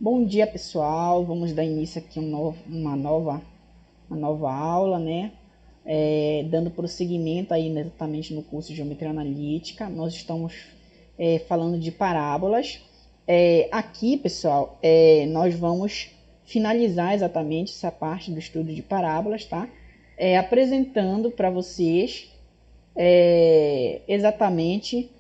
Bom dia, pessoal. Vamos dar início aqui a uma nova aula, né? Dando prosseguimento aí exatamente no curso de Geometria Analítica. Nós estamos falando de parábolas. Aqui, pessoal, nós vamos finalizar exatamente essa parte do estudo de parábolas, tá? Apresentando para vocês exatamente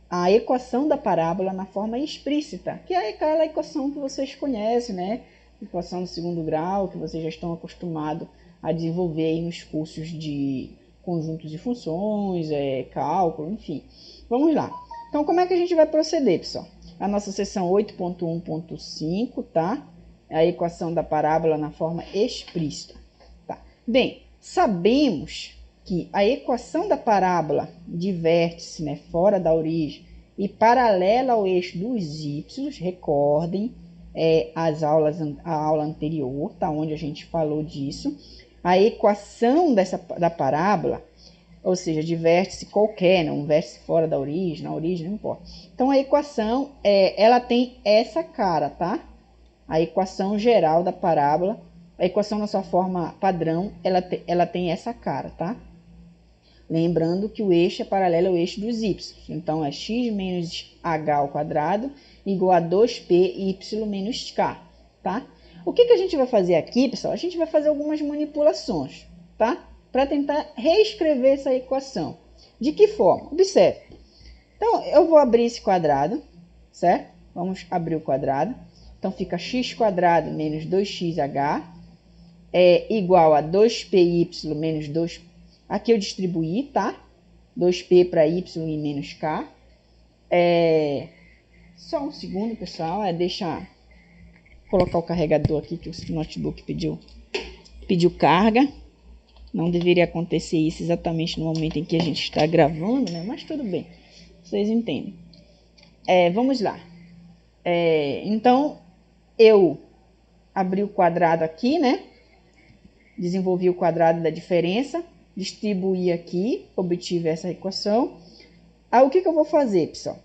a equação da parábola na forma explícita, que é aquela equação que vocês conhecem, né? Equação do segundo grau, que vocês já estão acostumados a desenvolver aí nos cursos de conjuntos de funções, cálculo, enfim. Vamos lá. Então, como é que a gente vai proceder, pessoal? A nossa seção 8.1.5, tá? É a equação da parábola na forma explícita. Tá. Bem, sabemos que a equação da parábola de vértice, né, fora da origem e paralela ao eixo dos y, recordem a aula anterior, tá, onde a gente falou disso. A equação da parábola, ou seja, de vértice qualquer, né, um vértice fora da origem, na origem, não importa. Então, a equação, ela tem essa cara, tá? A equação geral da parábola, a equação na sua forma padrão, ela tem essa cara, tá? Lembrando que o eixo é paralelo ao eixo dos y. Então, é x menos h ao quadrado igual a 2p y menos k, tá? O que a gente vai fazer aqui, pessoal? A gente vai fazer algumas manipulações, tá? Para tentar reescrever essa equação. De que forma? Observe. Então, eu vou abrir esse quadrado, certo? Vamos abrir o quadrado. Então, fica x quadrado menos 2xh é igual a 2py menos 2. Aqui eu distribuí, tá? 2p para y e menos k. Só um segundo, pessoal. Deixa colocar o carregador aqui, que o notebook pediu carga. Não deveria acontecer isso exatamente no momento em que a gente está gravando, né? Mas tudo bem. Vocês entendem. Vamos lá. Então, eu abri o quadrado aqui, né? Desenvolvi o quadrado da diferença. Distribuí aqui, obtive essa equação. Aí, o que eu vou fazer, pessoal?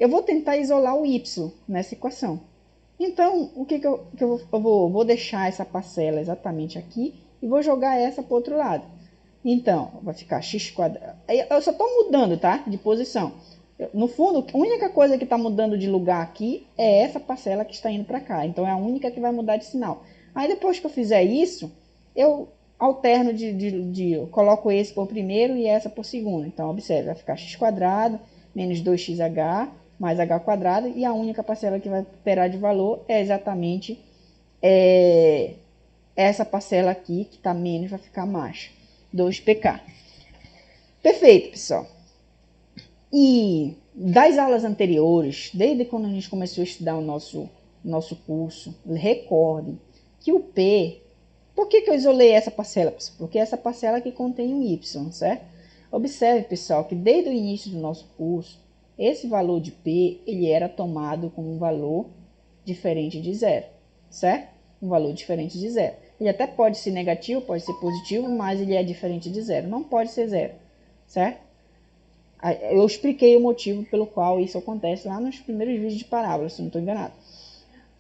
Eu vou tentar isolar o y nessa equação. Então, o que eu vou deixar essa parcela exatamente aqui e vou jogar essa para o outro lado. Então, vai ficar x quadrado. Eu só estou mudando, tá? De posição. No fundo, a única coisa que está mudando de lugar aqui é essa parcela que está indo para cá. Então, é a única que vai mudar de sinal. Aí, depois que eu fizer isso, eu alterno eu coloco esse por primeiro e essa por segundo. Então, observe, vai ficar x quadrado menos 2xh mais h quadrado, e a única parcela que vai terá de valor é exatamente essa parcela aqui, que está menos, vai ficar mais, 2pk. Perfeito, pessoal. E das aulas anteriores, desde quando a gente começou a estudar o nosso curso, recordem que o P... Por que eu isolei essa parcela, pessoal? Porque essa parcela aqui contém um y, certo? Observe, pessoal, que desde o início do nosso curso, esse valor de P, ele era tomado como um valor diferente de zero, certo? Um valor diferente de zero. Ele até pode ser negativo, pode ser positivo, mas ele é diferente de zero. Não pode ser zero, certo? Eu expliquei o motivo pelo qual isso acontece lá nos primeiros vídeos de parábola, se não estou enganado.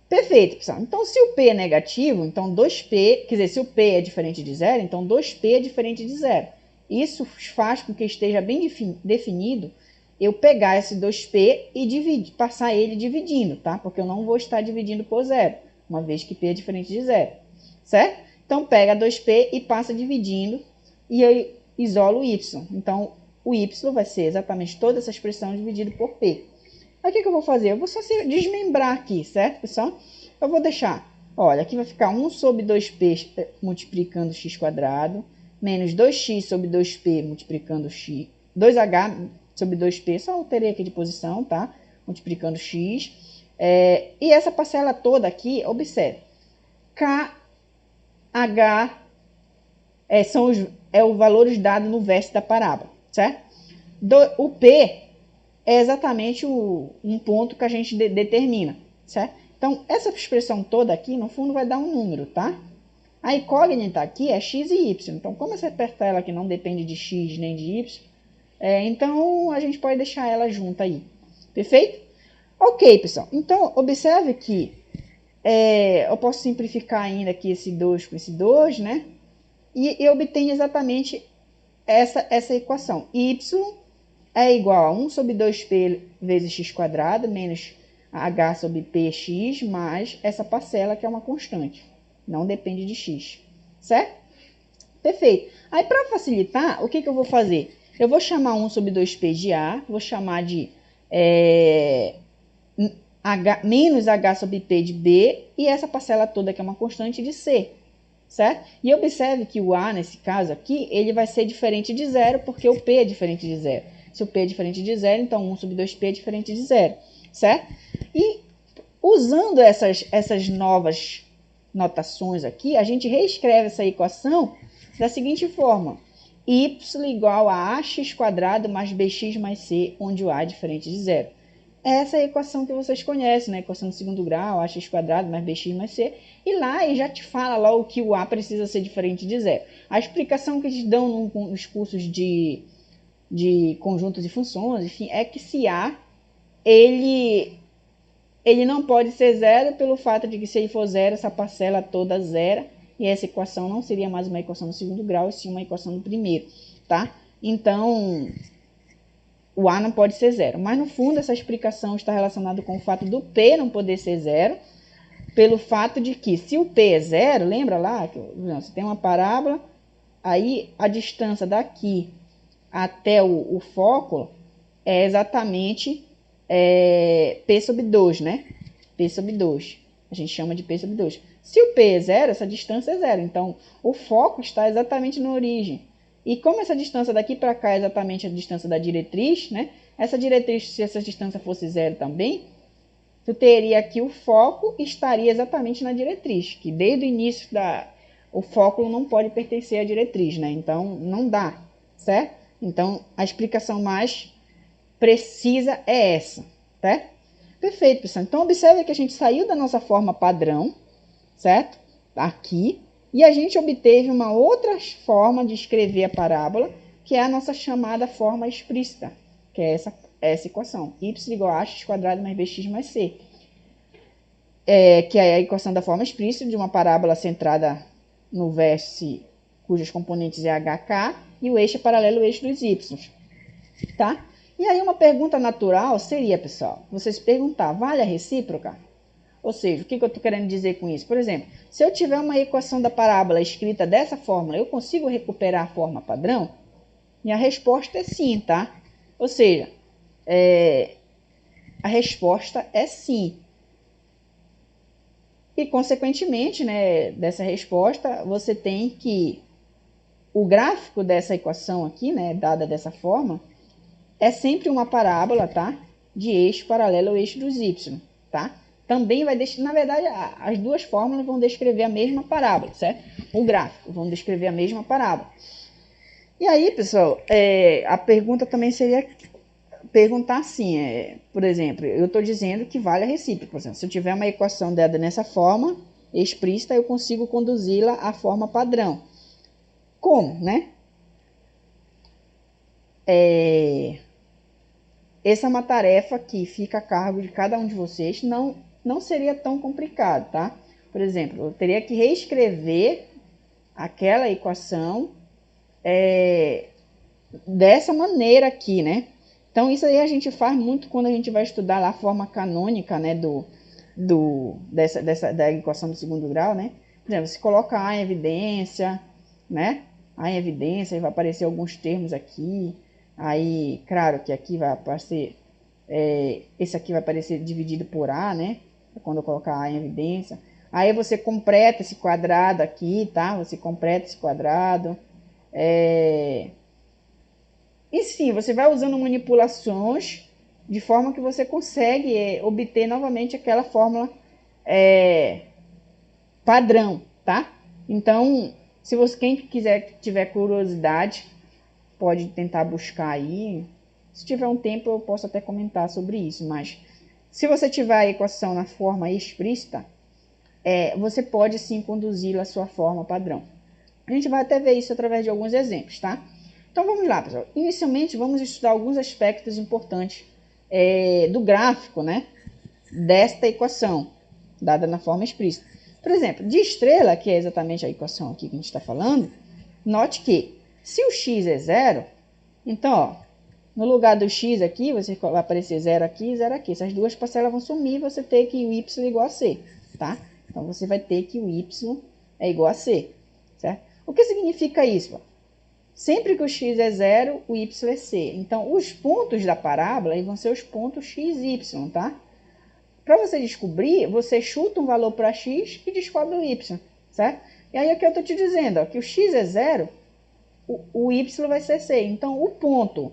Perfeito, pessoal. Então, se o P é negativo, então 2P, quer dizer, se o P é diferente de zero, então 2P é diferente de zero. Isso faz com que esteja bem definido eu pegar esse 2P e passar ele dividindo, tá? Porque eu não vou estar dividindo por zero, uma vez que P é diferente de zero, certo? Então, pega 2P e passa dividindo e eu isolo o Y. Então, o Y vai ser exatamente toda essa expressão dividida por P. Aí, o que eu vou fazer? Eu vou só desmembrar aqui, certo, pessoal? Eu vou deixar, olha, aqui vai ficar 1 sobre 2P multiplicando x quadrado, menos 2x sobre 2P multiplicando x, 2h sobre 2P, só alterei aqui de posição, tá? Multiplicando x. E essa parcela toda aqui, observe, KH são os valores dados no vértice da parábola, certo? O P é exatamente um ponto que a gente determina, certo? Então, essa expressão toda aqui, no fundo, vai dar um número, tá? A incógnita aqui é x e y. Então, como essa parcela aqui não depende de x nem de y, então a gente pode deixar ela junta aí. Perfeito? Ok, pessoal. Então, observe que eu posso simplificar ainda aqui esse 2 com esse 2, né? E eu obtenho exatamente essa equação. Y é igual a 1 sobre 2p vezes x² menos h sobre px mais essa parcela que é uma constante. Não depende de x, certo? Perfeito. Aí, para facilitar, o que eu vou fazer? Eu vou chamar 1 sobre 2p de A, vou chamar de menos h sobre p de B, e essa parcela toda que é uma constante de C, certo? E observe que o A, nesse caso aqui, ele vai ser diferente de zero, porque o P é diferente de zero. Se o P é diferente de zero, então 1 sobre 2p é diferente de zero, certo? E usando essas novas notações aqui, a gente reescreve essa equação da seguinte forma: y igual a ax² mais bx mais c, onde o a é diferente de zero. Essa é a equação que vocês conhecem, né? Equação do segundo grau, ax² mais bx mais c. E lá ele já te fala logo que o a precisa ser diferente de zero. A explicação que eles dão nos cursos de conjuntos de funções, enfim, é que se a, ele não pode ser zero pelo fato de que se ele for zero, essa parcela toda zera, e essa equação não seria mais uma equação do segundo grau, e sim uma equação do primeiro, tá? Então, o a não pode ser zero. Mas, no fundo, essa explicação está relacionada com o fato do p não poder ser zero, pelo fato de que, se o p é zero, lembra lá, que você tem uma parábola, aí a distância daqui até o foco é exatamente P sobre 2, né? P sobre 2. A gente chama de P sobre 2. Se o P é zero, essa distância é zero. Então, o foco está exatamente na origem. E como essa distância daqui para cá é exatamente a distância da diretriz, né? Essa diretriz, se essa distância fosse zero também, tu teria aqui o foco estaria exatamente na diretriz, que desde o início o foco não pode pertencer à diretriz, né? Então, não dá, certo? Então, a explicação mais precisa é essa, tá? Perfeito, pessoal. Então, observe que a gente saiu da nossa forma padrão, certo? Aqui. E a gente obteve uma outra forma de escrever a parábola, que é a nossa chamada forma explícita, que é essa equação. Y igual a ax² mais bx mais c. Que é a equação da forma explícita de uma parábola centrada no vértice cujos componentes é hk, e o eixo é paralelo ao eixo dos y, tá? E aí uma pergunta natural seria, pessoal, você se perguntar, vale a recíproca? Ou seja, o que eu estou querendo dizer com isso? Por exemplo, se eu tiver uma equação da parábola escrita dessa forma, eu consigo recuperar a forma padrão? E a resposta é sim, tá? Ou seja, a resposta é sim. E, consequentemente, né, dessa resposta, você tem que o gráfico dessa equação aqui, né, dada dessa forma, é sempre uma parábola, tá? De eixo paralelo ao eixo dos y, tá? Também vai na verdade, as duas fórmulas vão descrever a mesma parábola, certo? O gráfico vão descrever a mesma parábola. E aí, pessoal, a pergunta também seria perguntar assim, por exemplo, eu estou dizendo que vale a recíproca. Por exemplo, se eu tiver uma equação dada nessa forma explícita, eu consigo conduzi-la à forma padrão. Como, né? Essa é uma tarefa que fica a cargo de cada um de vocês, não seria tão complicado, tá? Por exemplo, eu teria que reescrever aquela equação dessa maneira aqui, né? Então, isso aí a gente faz muito quando a gente vai estudar lá a forma canônica, né, da equação do segundo grau, né? Por exemplo, você coloca A em evidência, né? A em evidência, e vai aparecer alguns termos aqui. Aí, claro que aqui vai aparecer, esse aqui vai aparecer dividido por A, né? Quando eu colocar A em evidência. Aí você completa esse quadrado aqui, tá? Você completa esse quadrado. Enfim, você vai usando manipulações de forma que você consegue obter novamente aquela fórmula padrão, tá? Então, se você, quem tiver curiosidade, pode tentar buscar aí. Se tiver um tempo, eu posso até comentar sobre isso, mas se você tiver a equação na forma explícita, você pode sim conduzi-la à sua forma padrão. A gente vai até ver isso através de alguns exemplos, tá? Então vamos lá, pessoal. Inicialmente, vamos estudar alguns aspectos importantes do gráfico, né? Desta equação. dada na forma explícita. Por exemplo, de estrela, que é exatamente a equação aqui que a gente está falando, note que se o x é zero, então, ó, no lugar do x aqui, vai aparecer 0 aqui e 0 aqui. Essas duas parcelas vão sumir, você tem que o y é igual a c, tá? Então, você vai ter que o y é igual a c, certo? O que significa isso? Sempre que o x é 0, o y é c. Então, os pontos da parábola vão ser os pontos x e y, tá? Para você descobrir, você chuta um valor para x e descobre o y, certo? E aí aqui eu estou te dizendo, ó, que o x é 0, o y vai ser c. Então, o ponto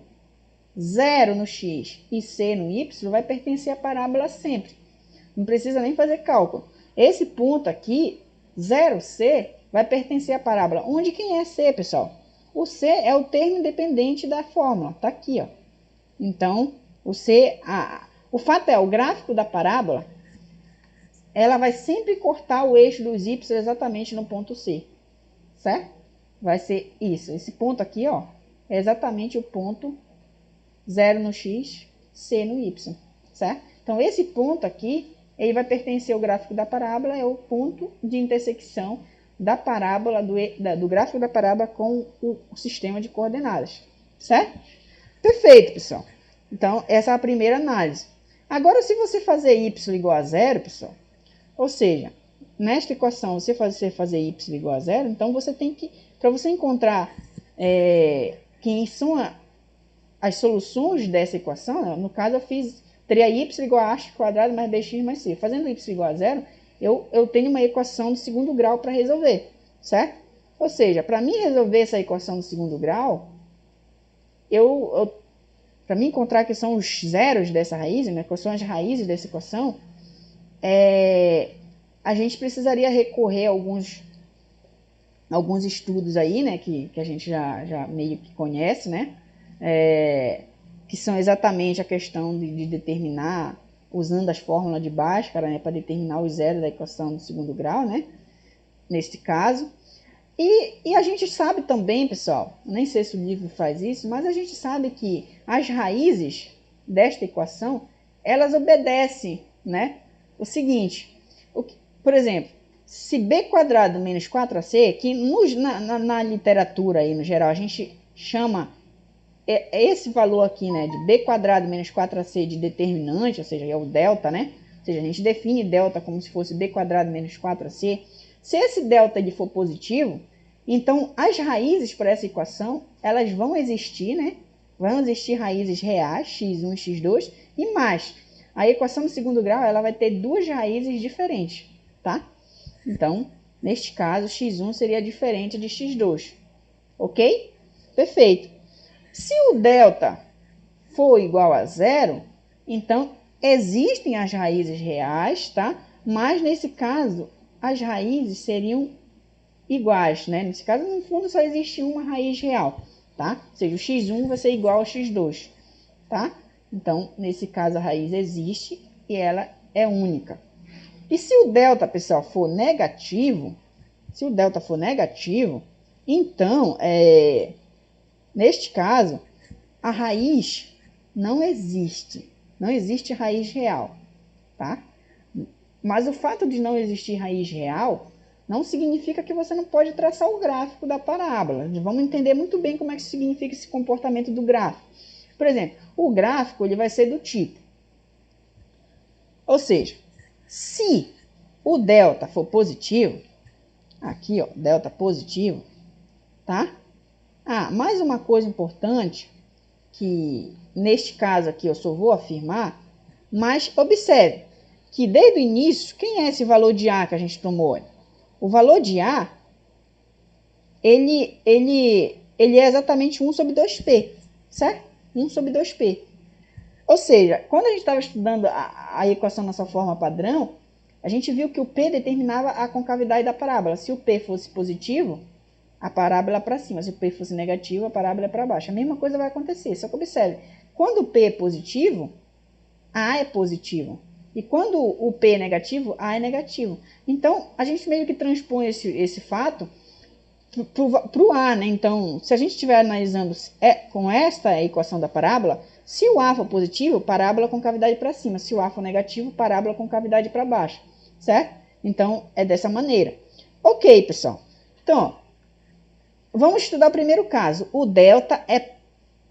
0 no x e c no y vai pertencer à parábola sempre. Não precisa nem fazer cálculo. Esse ponto aqui, 0c, vai pertencer à parábola. Onde quem é c, pessoal? O c é o termo independente da fórmula. Está aqui, ó. Então, o c... o fato é, o gráfico da parábola, ela vai sempre cortar o eixo dos y exatamente no ponto c. Certo? Vai ser isso. Esse ponto aqui, ó, é exatamente o ponto 0 no x, c no y, certo? Então, esse ponto aqui, ele vai pertencer ao gráfico da parábola, é o ponto de intersecção da parábola, do gráfico da parábola com o sistema de coordenadas, certo? Perfeito, pessoal. Então, essa é a primeira análise. Agora, se você fazer y igual a 0, pessoal, ou seja, nesta equação, você fazer y igual a 0, então você tem que, para você encontrar quem são as soluções dessa equação, no caso eu teria y igual a ax quadrado mais bx mais c. Fazendo y igual a 0, eu tenho uma equação do segundo grau para resolver, certo? Ou seja, para mim resolver essa equação do segundo grau, para mim encontrar que são os zeros dessa raiz, né, que são as raízes dessa equação, a gente precisaria recorrer a alguns estudos aí, né, que a gente já meio que conhece, né, que são exatamente a questão de determinar, usando as fórmulas de Bhaskara, né, para determinar os zeros da equação do segundo grau, né, neste caso. E a gente sabe também, pessoal, nem sei se o livro faz isso, mas a gente sabe que as raízes desta equação, elas obedecem, né, o seguinte, por exemplo, se b quadrado menos 4ac, que na literatura aí, no geral, a gente chama esse valor aqui, né, de b quadrado menos 4ac de determinante, ou seja, é o delta, né? Ou seja, a gente define delta como se fosse b quadrado menos 4ac. Se esse delta ele for positivo, então as raízes para essa equação, elas vão existir, né? Vão existir raízes reais, x1 e x2, e mais. A equação do segundo grau, ela vai ter duas raízes diferentes, tá? Então, neste caso, x1 seria diferente de x2, ok? Perfeito. Se o delta for igual a 0, então existem as raízes reais, tá? Mas nesse caso, as raízes seriam iguais, né? Nesse caso, no fundo, só existe uma raiz real, tá? Ou seja, o x1 vai ser igual ao x2, tá? Então, nesse caso, a raiz existe e ela é única. E se o delta, pessoal, for negativo, então, neste caso, a raiz não existe. Não existe raiz real, tá? Mas o fato de não existir raiz real não significa que você não pode traçar o gráfico da parábola. Vamos entender muito bem como é que significa esse comportamento do gráfico. Por exemplo, o gráfico ele vai ser do tipo. Ou seja, se o delta for positivo, aqui, ó, delta positivo, tá? Mais uma coisa importante, que neste caso aqui eu só vou afirmar, mas observe que desde o início, quem é esse valor de A que a gente tomou? O valor de A, ele é exatamente 1 sobre 2P, certo? 1 sobre 2P. Ou seja, quando a gente estava estudando a equação na sua forma padrão, a gente viu que o P determinava a concavidade da parábola. Se o P fosse positivo, a parábola é para cima. Se o P fosse negativo, a parábola é para baixo. A mesma coisa vai acontecer, só que observe. Quando o P é positivo, A é positivo. E quando o P é negativo, A é negativo. Então, a gente meio que transpõe esse fato para o A, né? Então, se a gente estiver analisando com esta equação da parábola, se o A for positivo, parábola com cavidade para cima. Se o A for negativo, parábola com cavidade para baixo. certo? Então, é dessa maneira. Ok, pessoal. Então, ó, vamos estudar o primeiro caso. O delta é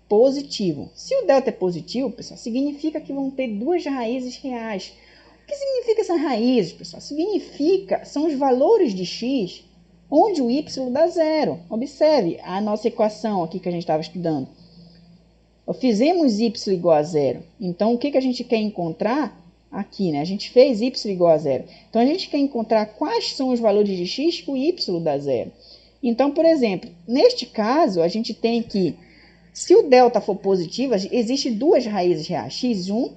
positivo. Se o delta é positivo, pessoal, significa que vão ter duas raízes reais. O que significa essas raízes, pessoal? Significa, são os valores de x onde o y dá zero. Observe a nossa equação aqui que a gente estava estudando. Fizemos y igual a zero. Então, o que a gente quer encontrar aqui, né? A gente fez y igual a zero. Então, a gente quer encontrar quais são os valores de x que o y dá zero. Então, por exemplo, neste caso, a gente tem que, se o delta for positivo, existem duas raízes reais, x1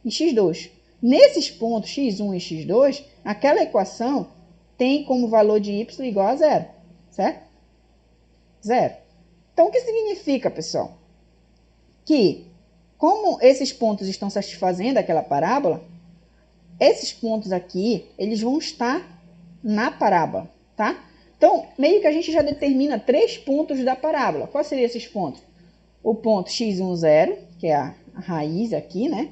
e x2. Nesses pontos x1 e x2, aquela equação tem como valor de y igual a zero, certo? Zero. Então, o que significa, pessoal? Que, como esses pontos estão satisfazendo aquela parábola, esses pontos aqui, eles vão estar na parábola, tá? Então, meio que a gente já determina 3 pontos da parábola. Quais seriam esses pontos? O ponto x1, 0, que é a raiz aqui, né?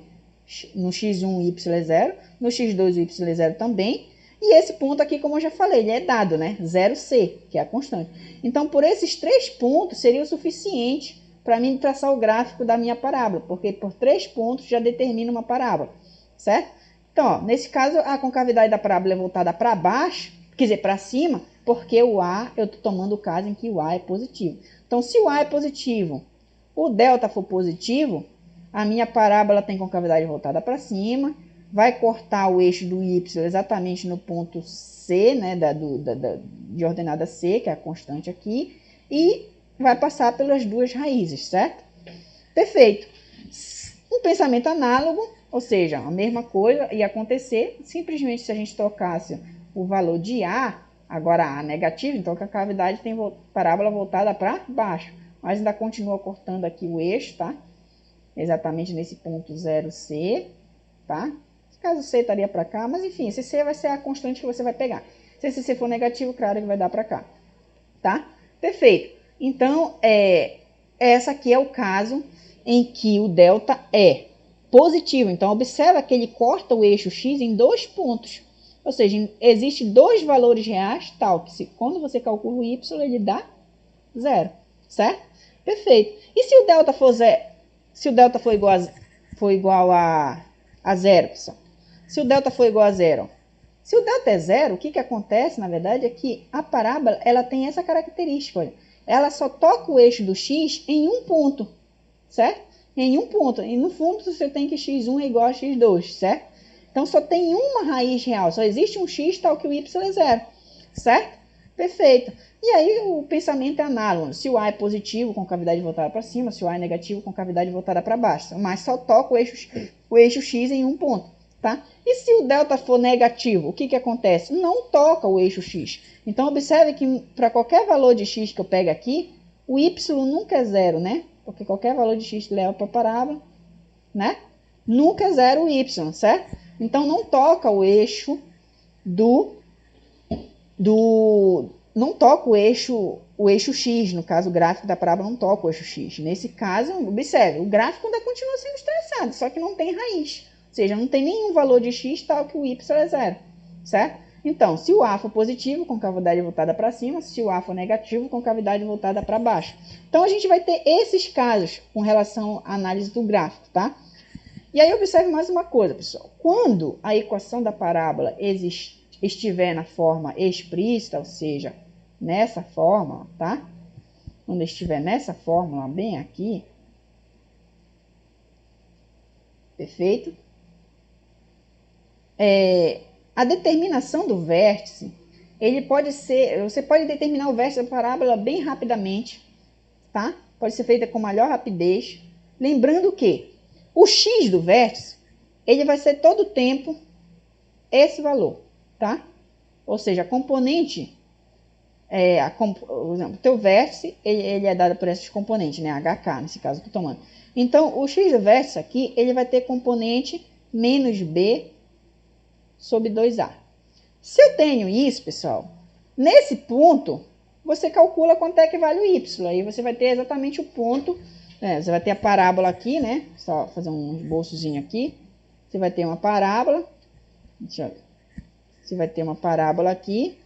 No x1, y é 0. No x2, o y é 0 também. E esse ponto aqui, como eu já falei, ele é dado, né? 0c, que é a constante. Então, por esses 3 pontos, seria o suficiente para mim traçar o gráfico da minha parábola, porque por 3 pontos já determina uma parábola, certo? Então, ó, nesse caso, a concavidade da parábola é voltada para baixo, quer dizer, para cima, porque o A, eu estou tomando o caso em que o A é positivo. Então, se o A é positivo, o delta for positivo, a minha parábola tem concavidade voltada para cima, vai cortar o eixo do y exatamente no ponto C, né, de ordenada C, que é a constante aqui, e vai passar pelas duas raízes, certo? Perfeito. Um pensamento análogo, ou seja, a mesma coisa ia acontecer, simplesmente se a gente trocasse o valor de A, agora A negativo, então a cavidade tem parábola voltada para baixo, mas ainda continua cortando aqui o eixo, tá? Exatamente nesse ponto 0C, tá? Caso C estaria para cá, mas enfim, esse C vai ser a constante que você vai pegar. Se esse C for negativo, claro que vai dar para cá, tá? Perfeito. Então, essa aqui é o caso em que o delta é positivo. Então, observa que ele corta o eixo x em 2 pontos. Ou seja, existem 2 valores reais, tal que quando você calcula o y, ele dá 0, certo? Perfeito. E se o delta for zero? Se o delta for igual a zero, pessoal? Se o delta for igual a zero, se o delta é zero, o que acontece, na verdade, é que a parábola ela tem essa característica, olha. Ela só toca o eixo do x em um ponto, certo? Em um ponto. E no fundo você tem que x1 é igual a x2, certo? Então só tem uma raiz real, só existe um x tal que o y é zero, certo? Perfeito. E aí o pensamento é análogo. Se o A é positivo, com cavidade voltada para cima, se o A é negativo, com cavidade voltada para baixo. Mas só toca o eixo x em um ponto, tá? E se o delta for negativo, o que acontece? Não toca o eixo x. Então, observe que para qualquer valor de x que eu pego aqui, o y nunca é zero, né? Porque qualquer valor de x que leva para a parábola, né? Nunca é zero o y, certo? Então, não toca o eixo não toca o eixo x, no caso o gráfico da parábola não toca o eixo x. Nesse caso, observe, o gráfico ainda continua sendo traçado, só que não tem raiz. Ou seja, não tem nenhum valor de x tal que o y é zero, certo? Então, se o A for positivo, com cavidade voltada para cima, se o A for negativo, com cavidade voltada para baixo. Então, a gente vai ter esses casos com relação à análise do gráfico, tá? E aí, observe mais uma coisa, pessoal. Quando a equação da parábola estiver na forma explícita, ou seja, nessa fórmula, tá? Quando estiver nessa fórmula, bem aqui. Perfeito? A determinação do vértice, ele pode ser, você pode determinar o vértice da parábola bem rapidamente, tá? Pode ser feita com maior rapidez. Lembrando que o x do vértice, ele vai ser todo o tempo esse valor, tá? Ou seja, a componente, o teu vértice, ele é dado por esses componentes, né? HK, nesse caso que eu estou tomando. Então, o x do vértice aqui, ele vai ter componente menos b sobre 2a. Se eu tenho isso, pessoal, nesse ponto, você calcula quanto é que vale o y. Aí você vai ter exatamente o ponto, você vai ter a parábola aqui, né? Só fazer um esboçozinho aqui. Você vai ter uma parábola. Deixa eu Você vai ter uma parábola aqui,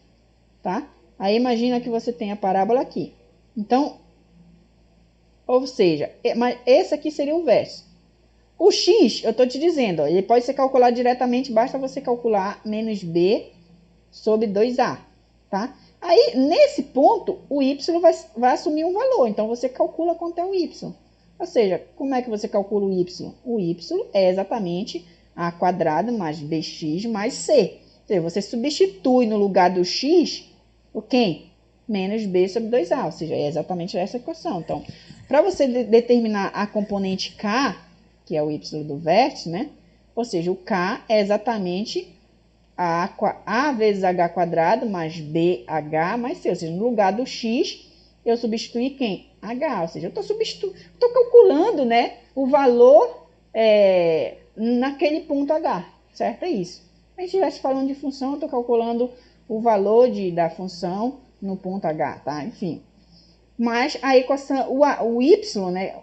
tá? Aí imagina que você tem a parábola aqui. Então, ou seja, mas esse aqui seria o vértice. O x, eu estou te dizendo, ó, ele pode ser calculado diretamente, basta você calcular menos b sobre 2a, tá? Aí, nesse ponto, o y vai assumir um valor, então você calcula quanto é o y. Ou seja, como é que você calcula o y? O y é exatamente a quadrado mais bx mais c. Ou seja, você substitui no lugar do x, o quê? Menos b sobre 2a, ou seja, é exatamente essa equação. Então, para você determinar a componente k, que é o y do vértice, né? Ou seja, o k é exatamente a vezes h quadrado mais bh mais c. Ou seja, no lugar do x, eu substituí quem? H. Ou seja, eu estou calculando, né, o valor naquele ponto h, certo? É isso. Se a gente estivesse falando de função, eu estou calculando o valor da função no ponto h, tá? Enfim. Mas a equação, o y, né,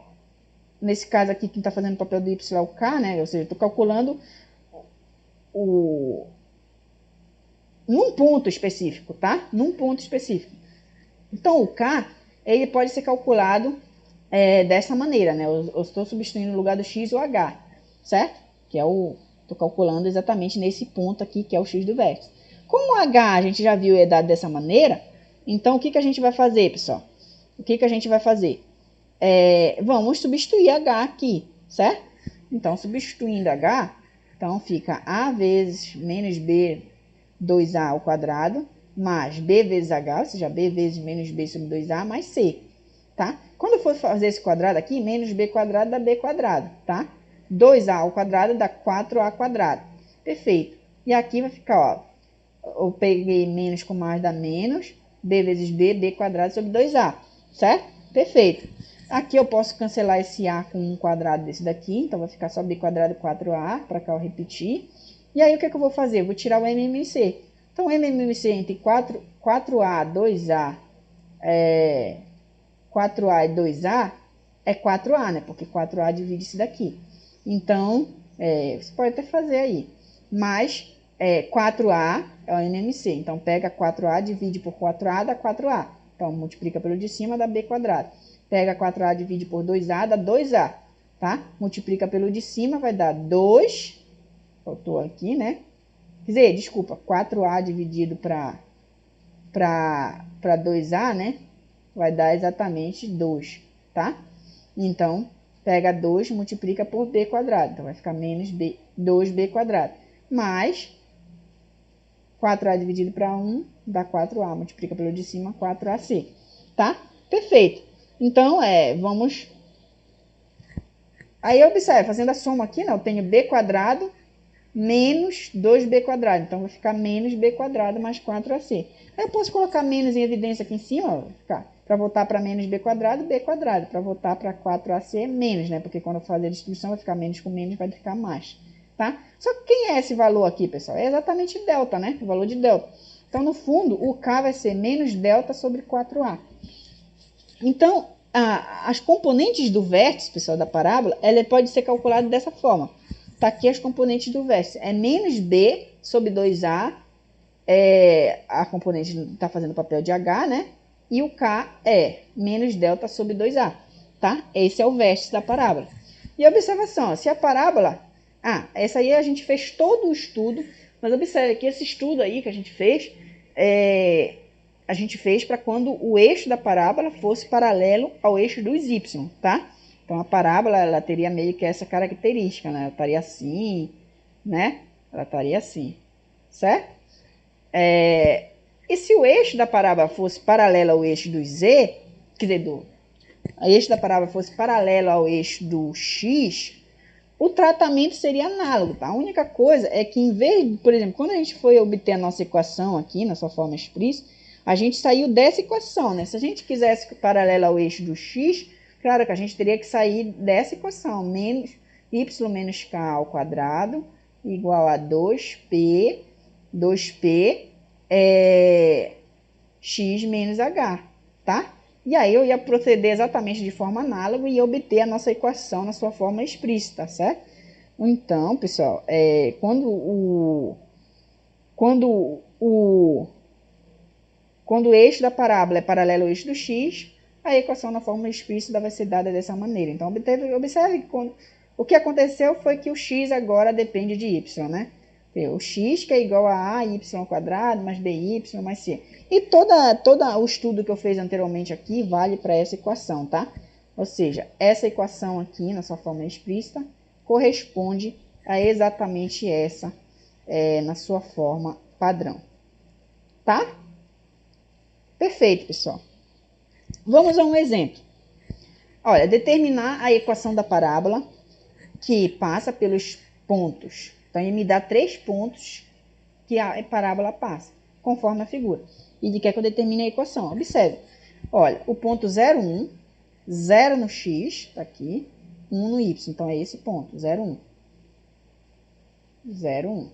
nesse caso aqui, quem está fazendo o papel do y é o k, né? Ou seja, estou calculando num ponto específico, tá? Num ponto específico. Então, o k, ele pode ser calculado dessa maneira, né? Eu estou substituindo no lugar do x o h, certo? Que é estou calculando exatamente nesse ponto aqui, que é o x do vértice. Como o h a gente já viu é dado dessa maneira, então o que a gente vai fazer, pessoal? O que a gente vai fazer? Vamos substituir h aqui, certo? Então, substituindo h, então fica a vezes menos b 2a ao quadrado, mais b vezes h, ou seja, b vezes menos b sobre 2a, mais c, tá? Quando eu for fazer esse quadrado aqui, menos b quadrado dá b quadrado, tá? 2a ao quadrado dá 4a quadrado. Perfeito. E aqui vai ficar, ó, eu peguei menos com mais dá menos, b vezes b quadrado sobre 2a, certo? Perfeito. Aqui eu posso cancelar esse a com um quadrado desse daqui, então vai ficar só b quadrado 4a, para cá eu repetir. E aí o que eu vou fazer? Eu vou tirar o MMC. Então, o MMC entre 4a, 2a, 4a e 2a é 4a, né? Porque 4a divide isso daqui. Então, você pode até fazer aí. Mas 4a é o MMC. Então, pega 4a, divide por 4a, dá 4a. Então, multiplica pelo de cima, dá b quadrado. Pega 4a, divide por 2a, dá 2a. Tá? Multiplica pelo de cima, vai dar 2. Faltou aqui, né? Quer dizer, desculpa, 4a dividido para 2a, né? Vai dar exatamente 2, tá? Então, pega 2, multiplica por b quadrado. Então, vai ficar menos 2b quadrado. Mais 4a dividido para 1 dá 4a. Multiplica pelo de cima, 4ac. Tá? Perfeito. Então, vamos... Aí, observe, fazendo a soma aqui, né? Eu tenho b quadrado menos 2b quadrado. Então, vai ficar menos b quadrado mais 4ac. Aí, eu posso colocar menos em evidência aqui em cima, para voltar para menos b quadrado. Para voltar para 4ac, menos, né? Porque quando eu fazer a distribuição, vai ficar menos com menos, vai ficar mais, tá? Só que quem é esse valor aqui, pessoal? É exatamente delta, né? O valor de delta. Então, no fundo, o k vai ser menos delta sobre 4a. Então, as componentes do vértice, pessoal, da parábola, ela pode ser calculada dessa forma. Tá aqui as componentes do vértice. É menos b sobre 2a, a componente está fazendo o papel de h, né? E o k é menos delta sobre 2a, tá? Esse é o vértice da parábola. E observação, se a parábola... essa aí a gente fez todo o estudo, mas observe que esse estudo aí que a gente fez para quando o eixo da parábola fosse paralelo ao eixo dos y, tá? Então, a parábola, ela teria meio que essa característica, né? Ela estaria assim, né? Ela estaria assim, certo? E se o eixo da parábola fosse paralelo ao eixo do z, quer dizer, o eixo da parábola fosse paralelo ao eixo do x, o tratamento seria análogo, tá? A única coisa é que, em vez, por exemplo, quando a gente foi obter a nossa equação aqui, na sua forma explícita, a gente saiu dessa equação, né? Se a gente quisesse paralelo ao eixo do x, claro que a gente teria que sair dessa equação, menos y menos k ao quadrado igual a 2p x menos h, tá? E aí eu ia proceder exatamente de forma análoga e obter a nossa equação na sua forma explícita, certo? Então, pessoal, quando quando o eixo da parábola é paralelo ao eixo do x, a equação na fórmula explícita vai ser dada dessa maneira. Então, observe que o que aconteceu foi que o x agora depende de y, né? O x que é igual a y quadrado mais by mais c. E todo o estudo que eu fiz anteriormente aqui vale para essa equação, tá? Ou seja, essa equação aqui, na sua fórmula explícita, corresponde a exatamente essa na sua forma padrão. Tá? Perfeito, pessoal. Vamos a um exemplo. Olha, determinar a equação da parábola que passa pelos pontos. Então, ele me dá 3 pontos que a parábola passa, conforme a figura. E ele quer que eu determine a equação. Observe. Olha, o ponto 0, 1, 0 no x, tá aqui, 1 no y. Então, é esse ponto, 0, 1. 0, 1.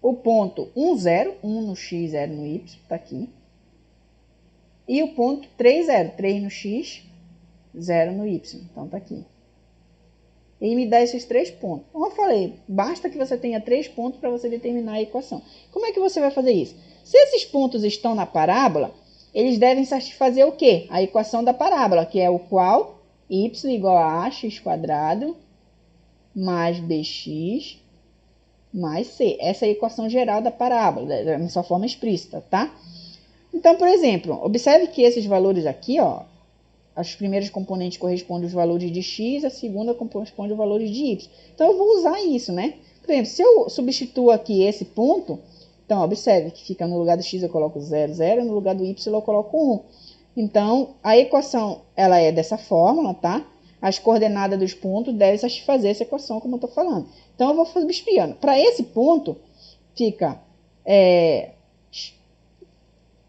O ponto 1, 0, 1 no x, 0 no y, tá aqui. E o ponto 3, 0, 3 no x, 0 no y. Então, tá aqui. E me dá esses 3 pontos. Como eu falei, basta que você tenha 3 pontos para você determinar a equação. Como é que você vai fazer isso? Se esses pontos estão na parábola, eles devem satisfazer o quê? A equação da parábola, que é o qual y igual a x quadrado mais bx mais c. Essa é a equação geral da parábola, na sua forma explícita, tá? Então, por exemplo, observe que esses valores aqui, ó, as primeiras componentes correspondem aos valores de x, a segunda corresponde aos valores de y. Então, eu vou usar isso, né? Por exemplo, se eu substituo aqui esse ponto, então, observe que fica no lugar do x eu coloco 0, 0, no lugar do y eu coloco 1. Então, a equação, ela é dessa fórmula, tá? As coordenadas dos pontos devem satisfazer essa equação, como eu estou falando. Então, eu vou substituindo. Para esse ponto, fica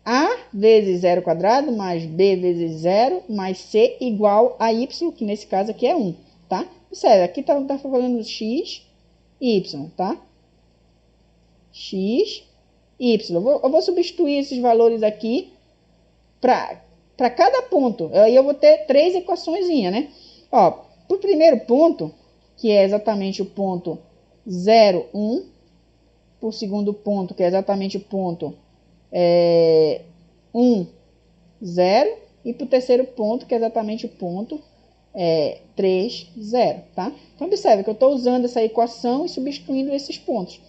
a vezes 0 quadrado mais b vezes 0 mais c igual a y, que nesse caso aqui é 1, tá? Observe, aqui tá falando x, y, tá? X, y. Eu vou substituir esses valores aqui para cada ponto. Aí eu vou ter 3 equações, né? Ó, para o primeiro ponto, que é exatamente o ponto 0, 1. Para o segundo ponto, que é exatamente o ponto 1, 0. E para o terceiro ponto, que é exatamente o ponto 3, 0. Tá? Então, observe que eu estou usando essa equação e substituindo esses pontos.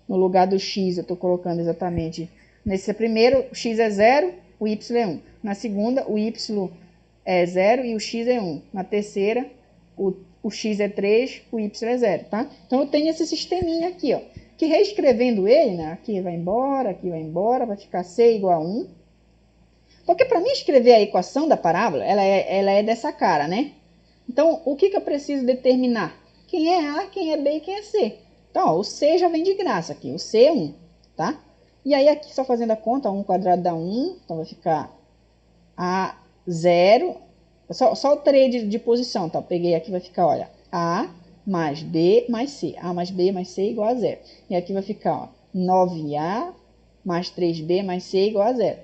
No lugar do x, eu estou colocando exatamente... Nesse primeiro, o x é 0, o y é 1. Na segunda, o y é 0 e o x é 1. Na terceira, o x é 3, o y é 0. Tá? Então, eu tenho esse sisteminha aqui, ó. Que reescrevendo ele, né? Aqui vai embora, vai ficar c igual a 1. Porque para mim escrever a equação da parábola, ela é dessa cara, né? Então, o que eu preciso determinar? Quem é A, quem é B e quem é C. Então, ó, o C já vem de graça aqui, o C é 1, tá? E aí aqui, só fazendo a conta, 1 quadrado dá 1, então vai ficar A 0, só o trade de posição, tá? Peguei aqui, vai ficar, olha, A mais B mais C. A mais B mais C igual a 0. E aqui vai ficar, ó, 9A mais 3B mais C igual a 0.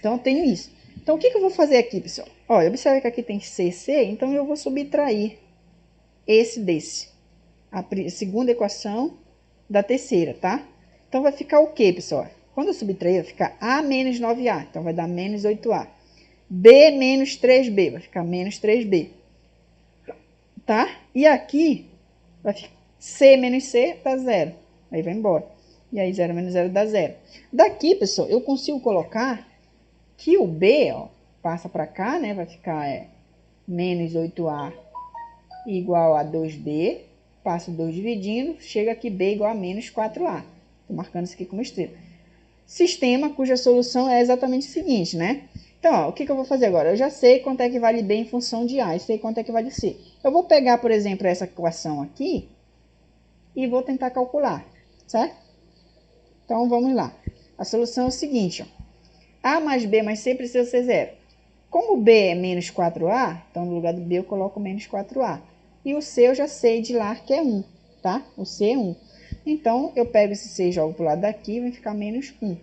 Então, eu tenho isso. Então, o que eu vou fazer aqui, pessoal? Olha, observe que aqui tem C, C, então eu vou subtrair esse desse. A segunda equação da terceira, tá? Então, vai ficar o quê, pessoal? Quando eu subtrair, vai ficar A menos 9A. Então, vai dar menos 8A. B menos 3B. Vai ficar menos 3B. Tá? E aqui, vai ficar C menos C dá 0. Aí vai embora. E aí 0 menos 0 dá 0. Daqui, pessoal, eu consigo colocar que o B, ó, passa para cá, né? Vai ficar menos 8A igual a 2B. Passo 2 dividindo, chega aqui B igual a menos 4A. Estou marcando isso aqui como estrela. Sistema cuja solução é exatamente o seguinte, né? Então, ó, o que eu vou fazer agora? Eu já sei quanto é que vale B em função de A, e sei quanto é que vale C. Eu vou pegar, por exemplo, essa equação aqui e vou tentar calcular, certo? Então, vamos lá. A solução é o seguinte, ó. A mais B mais C precisa ser 0. Como o B é menos 4A, então no lugar do B eu coloco menos 4A. E o C eu já sei de lá que é 1, tá? O C é 1. Então, eu pego esse C e jogo para o lado daqui e vai ficar menos 1.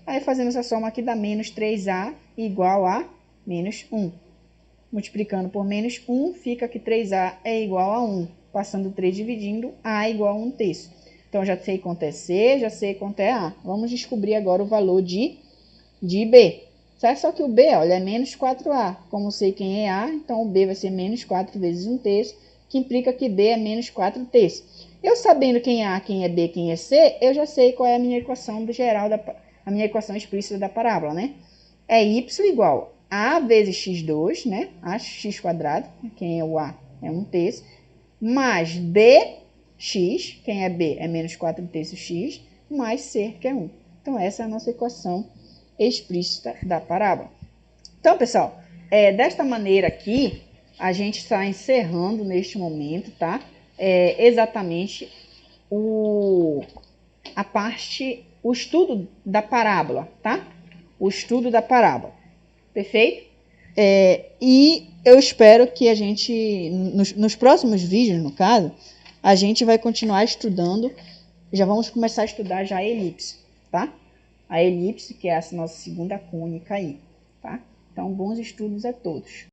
Aí, fazendo essa soma aqui, dá menos 3A igual a menos 1. Multiplicando por menos 1, fica que 3A é igual a 1. Passando 3 dividindo, A é igual a 1 terço. Então, já sei quanto é C, já sei quanto é A. Vamos descobrir agora o valor de B. Certo? Só que o B, olha, é menos 4A. Como sei quem é A, então o B vai ser menos 4 vezes 1/3, que implica que B é menos 4/3. Eu sabendo quem é A, quem é B, quem é C, eu já sei qual é a minha equação geral, a minha equação explícita da parábola, né? É y igual a A vezes x2, né? Ax quadrado, quem é o A é 1/3, mais bx, quem é B é menos 4/3 x, mais C, que é 1. Então, essa é a nossa equação explícita da parábola. Então, pessoal, desta maneira aqui, a gente está encerrando neste momento, tá? Exatamente o estudo da parábola, tá? O estudo da parábola. Perfeito? E eu espero que a gente, nos próximos vídeos, no caso, a gente vai continuar estudando, já vamos começar a estudar já a elipse, tá? A elipse, que é a nossa segunda cônica aí, tá? Então, bons estudos a todos.